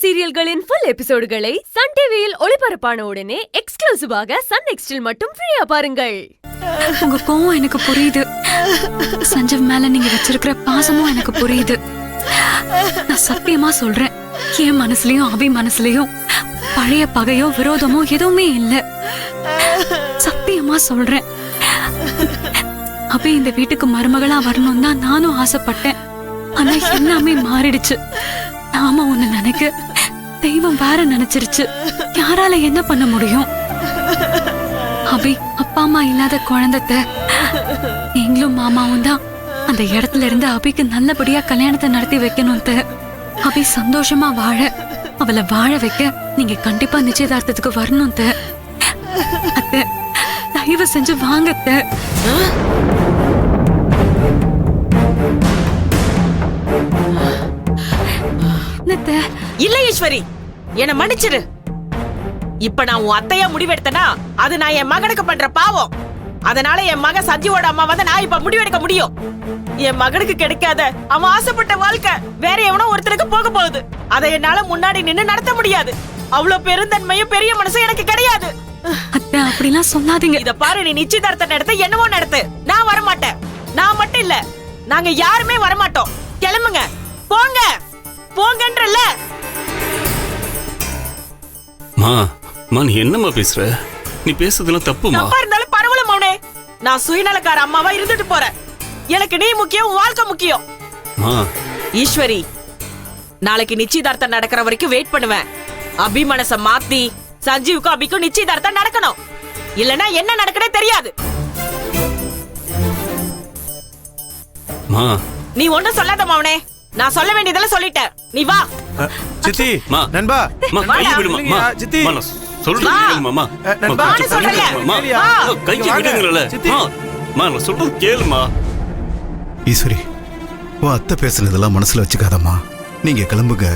சீரியல்களின் full எபிசோடுகளை Sun டிவியில் ஒளிபரப்பான உடனே எக்ஸ்க்ளூசிவாக சன் நெக்ஸ்டில் மட்டும் ஃப்ரீயா பாருங்கள். உங்க கோவம் எனக்கு புரியுது. சஞ்சீவ் மேல நீங்க வச்சிருக்கிற பாசமும் எனக்கு புரியுது. நான் சத்தியமா சொல்றேன், என் மனசுலயும் அபி மனசுலயும் பழைய பகையோ விரோதமோ எதுவுமே இல்ல. சத்தியமா சொல்றேன். அபி இந்த வீட்டுக்கு மருமகளா வரணும் தான் நானும் ஆசைப்பட்டேன். ஆனா எல்லாமே மாறிடுச்சு. நாம ஒண்ணு நினைக்க தெய்வம் வேற நினைச்சிருச்சு. யாரால என்ன பண்ண முடியும்? அபி அப்பா அம்மா இல்லாத குழந்தை. நீங்களும் மாமாவும் தான் அந்த இடத்துல இருந்து அபிக்கு நல்லபடியா கல்யாணத்தை நடத்தி வைக்கணும். அபி சந்தோஷமா வாழ, அவளை வாழ வைக்க நீங்க கண்டிப்பா நிச்சயதார்த்தத்துக்கு வரணும். அத்தை தயவு செஞ்சு வாங்க. இல்ல ஈஸ்வரி, என்ன மன்னிச்சிரு. இப்ப நான் உன் அத்தையா முடிவெடுத்தனா அது நான் என் மகனுக்கு பண்ற பாவம். அதனால என் மகன் சஞ்சீவோட அம்மா வந்து நான் இப்ப முடிவெடுக்க முடியும். என் மகனுக்கு கிடைக்காத அவன் ஆசைப்பட்ட வாழ்க்கை வேற எவனோ ஒருத்தருக்கு போக போகுது. அதை என்னால முன்னாடி நின்னு நடத்த முடியாது. அவ்வளவு பெருந்தன்மையும் பெரிய மனசும் எனக்கு கிடையாது. அத்தை அப்படிலாம் சொல்லாதீங்க. இத பாரு, நீ நிச்சயதார்த்தம் நடத்த என்னவோ நடத்து, நான் வரமாட்டேன். நான் மட்டும் இல்ல, நாங்க யாருமே வரமாட்டோம். கிளம்புங்க, போங்க போங்கன்றல. நீ என்னம்மா பேசுற? நீ பேசுறதுலாம் தப்புமா. தப்பா இருந்தாலும் பரவாயில்ல மௌனே. நான் சுயநலக்கார அம்மாவா இருந்துட்டு போறேன். எனக்கு நீ முக்கியம், வாழ்க்கை முக்கியம். ஈஸ்வரி, நாளைக்கு நிச்சயதார்த்தம் நடக்கிற வரைக்கும் வெயிட் பண்ணுவேன். அபி மனச மாத்தி சஞ்சீவுக்கும் அபிக்கும் நிச்சயதார்த்தம் நடக்கணும். இல்லனா என்ன நடக்கனே தெரியாது. நீ ஒண்ணும் சொல்லாத மௌனே. நான் சொல்ல வேண்டியதெல்லாம் சொல்லிட்டேன். நீ வா. சித்தி, நண்பா, கையை விடுமா. சித்தி, சொல்றேன் கேளுமா. சொல்றது கேளுமா. ஈஸ்வரி, உன் அத்தை பேசுனதெல்லாம் மனசுல வச்சுக்காதம்மா. நீங்க கிளம்புங்க,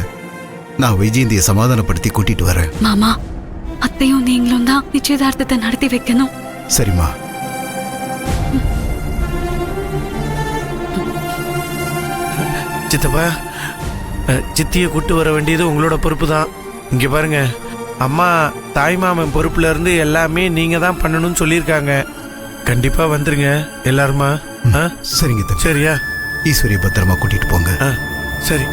நான் வைஜெயந்தியை சமாதானப்படுத்தி கூட்டிட்டு வரேன். மாமா, அத்தையும் நீங்களும் தான் நிச்சயதார்த்தத்தை நடத்தி வைக்கணும். சரிம்மா. சித்தப்பா, சித்தியை கூட்டு வர வேண்டியது உங்களோட பொறுப்பு தான். இங்க பாருங்க, அம்மா தாய்மாமன் பொறுப்புல இருந்து எல்லாமே நீங்க தான் பண்ணணும்னு சொல்லியிருக்காங்க. கண்டிப்பா வந்துருங்க எல்லாருமா. சரிங்க. சரியா? ஈஸ்வரி பத்திரமா கூட்டிட்டு போங்க. சரி.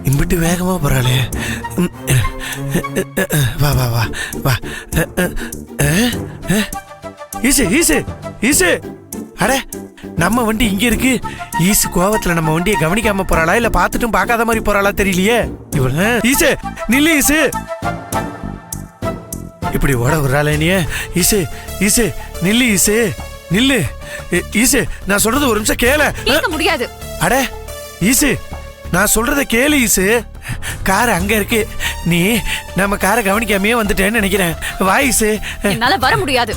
இம்பிட்டு வேகமா போறாளே. வா வா வா வா. ஈசு ஈசு ஈசு, அட நம்ம வண்டி இங்க இருக்கு. ஈசு கோவத்துல நம்ம வண்டியை கவனிக்காம போறாளா இல்ல பாத்துட்டும் பார்க்காத மாதிரி போறாளா தெரியலையே. இவள ஈசு நில்லு. ஈசு இப்படி ஓட விடுறாளே நீ. ஈசு ஈசு நில்லு. ஈசு நில்லு. ஈசு, நான் சொல்றது ஒரு நிமிஷம் கேள. கேட்க முடியாது. அட ஈசு, நான் சொல்றத கேளு. ஈசு, கார் அங்க இருக்கு. நீ நம்ம காரை கவனிக்காமையே வந்துட்டேன்னு நினைக்கிறேன். வா ஈசு. என்னால வர முடியாது.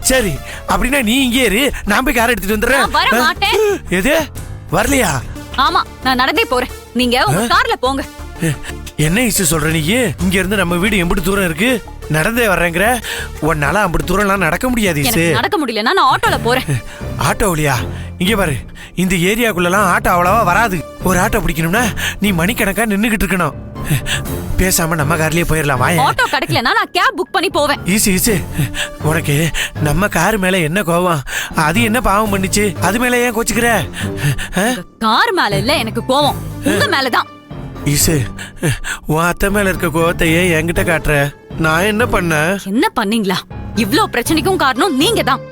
சரி, அப்படின்னா நீ இங்கே இரு, நான் போய் காரை எடுத்துட்டு வந்துடுறேன். வர மாட்டேன். எது வரலையா? ஆமா, நான் நடந்தே போறேன். நீங்க உங்க கார்ல போங்க. என்ன ஈசு சொல்ற நீ? இங்க இருந்து நம்ம வீடு எம்பிட்டு தூரம் இருக்கு? நடந்தே வர்றேங்கிற? உன்னால அப்படி தூரம்லாம் நடக்க முடியாது ஈசு. நடக்க முடியலன்னா நான் ஆட்டோல போறேன். ஆட்டோவிலையா? இங்க பாரு, இந்த ஏரியாக்குள்ளலாம் ஆட்டோ அவ்வளவா வராது. ஒரு ஆட்டோ பிடிக்கணும்னா நீ மணிக்கணக்கா நின்னுகிட்டு இருக்கணும். பேசாம நம்ம கார்லயே போயிடலாம். வாயா. ஆட்டோ கிடைக்கலன்னா நான் கேப் புக் பண்ணி போவேன். ஈஸி ஈஸி, உனக்கு நம்ம கார் மேல என்ன கோவம்? அது என்ன பாவம் பண்ணிச்சு? அது மேல ஏன் கோச்சுக்கிற? கார் மேல இல்ல எனக்கு கோவம், உங்க மேலதான். ஈசு, உன் அத்தை மேல இருக்க கோவத்தையே என்கிட்ட காட்டுற. நான் என்ன பண்ண? என்ன பண்ணீங்களா? இவ்ளோ பிரச்சனைக்கும் காரணம் நீங்க தான்.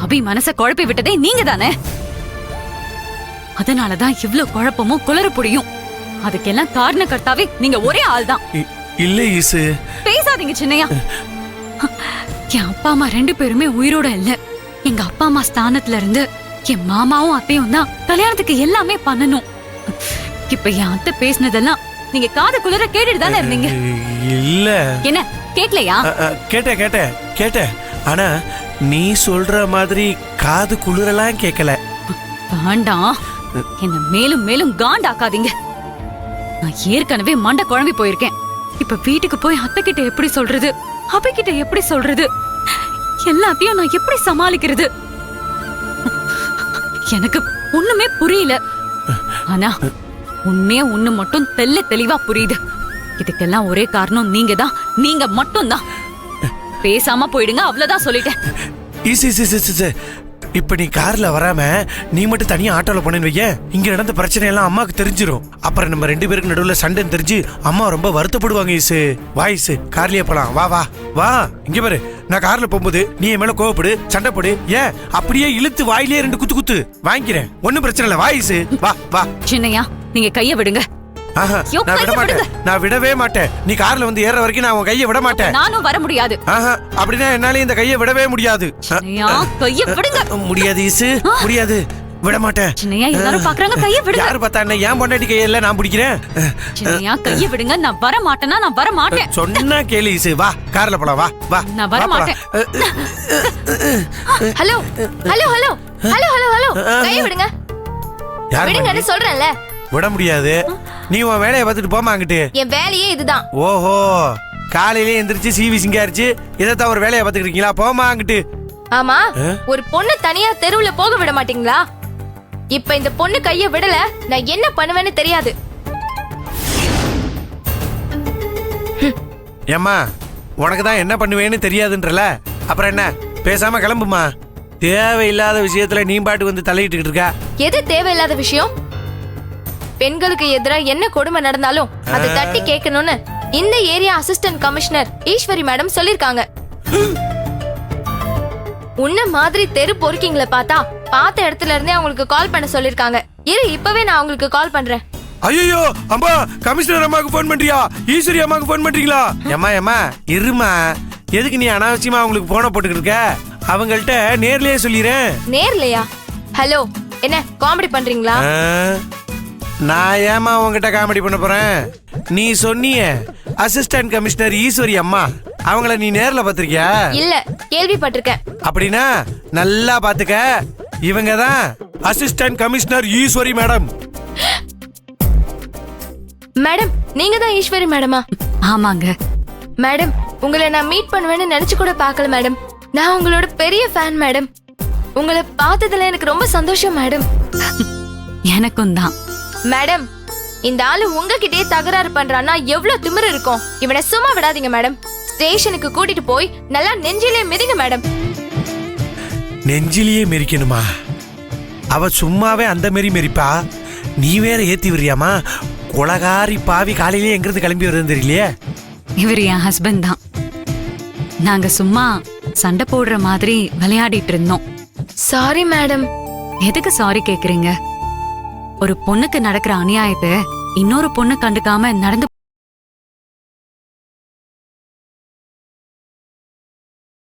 அபி மனச குழப்பி விட்டதே நீங்க தானே. அதனாலதான் இவ்ளோ குழப்பமும் குளறுபடியும். அதுக்கெல்லாம் காரணக்கர்த்தாவே நீங்க ஒரே ஆள் தான். இல்ல ஈசு. பேசாதீங்க சின்னையா. என் அப்பா அம்மா 2 பேருமே உயிரோட இல்ல. எங்க அப்பா அம்மா ஸ்தானத்துல இருந்து என் மாமாவும் அத்தையும் தான் கல்யாணத்துக்கு எல்லாமே பண்ணணும். இப்ப என் அத்தை பேசினதெல்லாம் நீங்க காது குளிர கேட்டுட்டு தானே இருந்தீங்க. இல்ல. என்ன கேட்கலையா? கேட்டேன். ஆனா நீ சொல்ற மாதிரி காது குளிரெல்லாம் கேட்கல. வேண்டாம், என்ன மேலும் மேலும் காண்டாக்காதீங்க. நான் ஏற்கனவே மண்டை குழம்பி போயிருக்கேன். இப்ப வீட்டுக்கு போய் அத்தை கிட்ட எப்படி சொல்றது, அபி கிட்ட எப்படி சொல்றது, எல்லாத்தையும் நான் எப்படி சமாளிக்கிறது? எனக்கு ஒண்ணுமே புரியல. ஆனா உண்மையா ஒண்ணு மட்டும் தெளிவா புரியுது. இதுக்கெல்லாம் ஒரே காரணம் நீங்க மட்டும் தான். பேசாம போயிடுங்க, அவ்வளவுதான் சொல்லிட்டேன். இப்ப நீ கார்ல வராம நீ மட்டும் தனியா ஆட்டோல போனேன்னு வைய, இங்க நடந்த பிரச்சனை எல்லாம் அம்மாக்கு தெரிஞ்சிரும். அப்புறம் நம்ம 2 பேருக்கு நடுவுல சண்டைன்னு தெரிஞ்சு அம்மா ரொம்ப வருத்தப்படுவாங்க. ஈசு வா, ஈசு கார்லயே போலாம். வா வா வா. இங்க பாரு, நான் கார்ல போகும்போது நீ என் மேல கோவப்படு, சண்டை போடு, ஏன் அப்படியே இழுத்து வாயிலே 2 குத்து வாங்கிக்கிறேன். ஒண்ணும் பிரச்சனை இல்ல. வா ஈசு, வா வா. சின்னையா, நீங்க கைய விடுங்க. ஆஹா, நான் விட மாட்டேன். நான் விடவே மாட்டேன். நீ கார்ல வந்து ஏற வரைக்கும் நான் உன் கையை விட மாட்டேன். நானும் வர முடியாது. ஆஹா, அப்படின்னா என்னால இந்த கையை விடவே முடியாது. சின்னையா, கைய விடுங்க. முடியாது ஈசு, முடியாது. விட மாட்டேன். சின்னையா, எல்லாரும் பாக்குறாங்க, கைய விடுங்க. யாரு பார்த்தா என்ன? ஏன் பொண்டாட்டி கையில நான் பிடிக்கிறேன். சின்னையா, கைய விடுங்க. நான் வர மாட்டேனா? நான் வர மாட்டேன். சொன்னா கேளு ஈசு. வா, கார்ல போலாம். வா வா. நான் வர மாட்டேன். Hello hello hello hello hello hello கைய விடுங்க. யார் விடுங்கன்னு சொல்றேன்ல. விட முடியாது. நீ உன் வேலையை பார்த்துட்டு போமா அங்கிட்டு. என் வேலையே இதுதான். ஓஹோ, காலையிலே எந்திரிச்சு சீவி சிங்காரிச்சு இதைத்தான் ஒரு வேலையை பார்த்துட்டு இருக்கீங்களா? போமா அங்கிட்டு. ஆமா, ஒரு பொண்ணு தனியா தெருவுல போக விட மாட்டீங்களா? இப்ப இந்த பொண்ணு கைய விடல, நான் என்ன பண்ணுவேன்னு தெரியாது. ஏம்மா, உனக்கு தான் என்ன பண்ணுவேன்னு தெரியாதுன்றல, அப்புறம் என்ன? பேசாம கிளம்புமா. தேவையில்லாத விஷயத்துல நீ பாட்டு வந்து தலையிட்டு இருக்கா. எது தேவையில்லாத விஷயம்? பெண்களுக்கு எதிராக என்ன கொடுமை நடந்தாலும் அதை தட்டி கேட்கணும்னு இந்த area assistant commissioner Eswari madam சொல்லிருக்காங்க. உன்ன மாதிரி தெரு பொறுக்கிங்களை பார்த்தா பார்த்த இடத்துல இருந்தே அவங்களுக்கு கால் பண்ண சொல்லிருக்காங்க. இரு, இப்பவே நான் அவங்களுக்கு கால் பண்றேன். ஐயோ அம்மா, கமிஷனர் அம்மாக்கு போன் பண்றியா? ஈஸ்வரி அம்மாக்கு போன் பண்றீங்களா? ஏமா இருமா, எதுக்கு நீ அனாவசியமா அவங்களுக்கு போன போட்டுக்கிட்டு இருக்க? அவங்கள்ட்ட நேர்லயே சொல்லிறேன். நேர்லையா? ஹலோ, என்ன காமெடி பண்றீங்களா? நான் ஏமா உங்ககிட்ட காமெடி பண்ண போறேன்? நீ சொன்னிய அசிஸ்டன்ட் கமிஷனர் ஈஸ்வரி அம்மா, அவங்கள நீ நேர்ல பாத்திருக்கியா? இல்ல, கேள்விப்பட்டிருக்கேன். அப்படின்னா நல்லா பாத்துக்க, இவங்க தான் assistant commissioner Eswari madam. Madam, நீங்க தான் ஈஸ்வரி மேடமா? ஆமாங்க மேடம், உங்களை நான் மீட் பண்ணுவேன்னு நினைச்சு கூட பார்க்கல மேடம். நான் உங்களோட பெரிய ஃபேன் மேடம். உங்களை பார்த்ததுல எனக்கு ரொம்ப சந்தோஷம் மேடம். எனக்கும் தான். மேடம், இந்த ஆளு உங்ககிட்டயே தகராறு பண்றான்னா எவ்வளவு திமிரு இருக்கும். இவனை சும்மா விடாதீங்க மேடம். ஸ்டேஷனுக்கு கூட்டிட்டு போய் நல்லா நெஞ்சிலே மிதிங்க மேடம். நெஞ்சிலேயே மெரிக்கணுமா? அவ சும்மாவே அந்த மாரி மெரிப்பா, நீ வேற ஏத்தி விடுறியாமா? கொலகாரி பாவி காலையிலே எங்கிருந்து கிளம்பி வருதுன்னு தெரியலையே. இவர் என் ஹஸ்பண்ட் தான். நாங்க சும்மா சண்டை போடுற மாதிரி விளையாடிட்டு இருந்தோம். Sorry madam. எதுக்கு சாரி கேக்குறீங்க? ஒரு பொண்ணுக்கு நடக்கிற அநியாயத்தை இன்னொரு பொண்ணு கண்டுக்காம நடந்து